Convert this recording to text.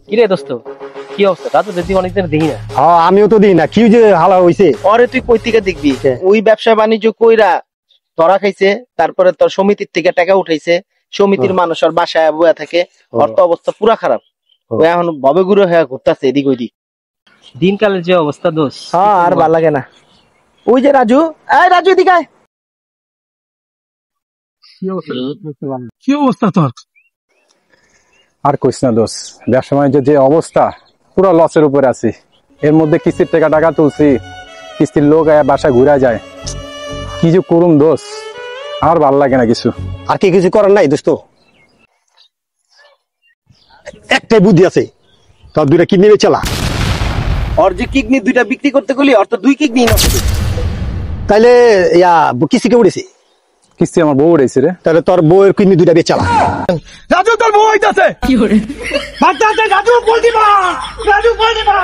কিরে দোস্ত, কি অবস্থা? রাজু দেখি অনেকদিন দেখি না। হ্যাঁ আমিও তো দিই না, কি যে হালা হইছে। পরে তুই কই থেকে দেখবি? ওই ব্যবসা বাণিজ্য কইরা ধরা খাইছে, তারপরে তোর সমিতির থেকে টাকা উঠাইছে, সমিতির মানুষ আর বাসায় বয়া থাকে, ওর তো অবস্থা পুরা খারাপ। ও এখন ভবে গুরু হয়ে ঘুরতেছে এদিক ওইদিক। দিনকালের যে অবস্থা দোষ, হ্যাঁ আর ভাল লাগে না। ওই যে রাজু, এই রাজু এদিকে আয়। কি অবস্থা তোর? আর কইস না দোষ, ব্যবসা বাণিজ্যের যে অবস্থা, পুরো লসের উপরে আছি। এর মধ্যে কিস্তির টাকা তুলছি, কিস্তির লোক বাসা ঘুরা যায়। কি যে করুম দোষ, আর ভাল লাগে না কিছু। আর কি কিছু করার নাই দোস্ত, একটাই বুদ্ধি আছে, তোর দুইটা কিডনি চালা। ওর যে কিডনি দুইটা বিক্রি করতে গেলি, ওর তো দুই কিডনি নষ্ট। তাইলে কিস্তিকে উঠেছে, কিস্তি আমার বউ উঠেছে রে। তাহলে তোর বউয়ের কিডনি দুইটা বেচালা। রাজু তোর বউ হইতাছে। কি করে? রাজু বল দিবা, রাজু বল দিবা।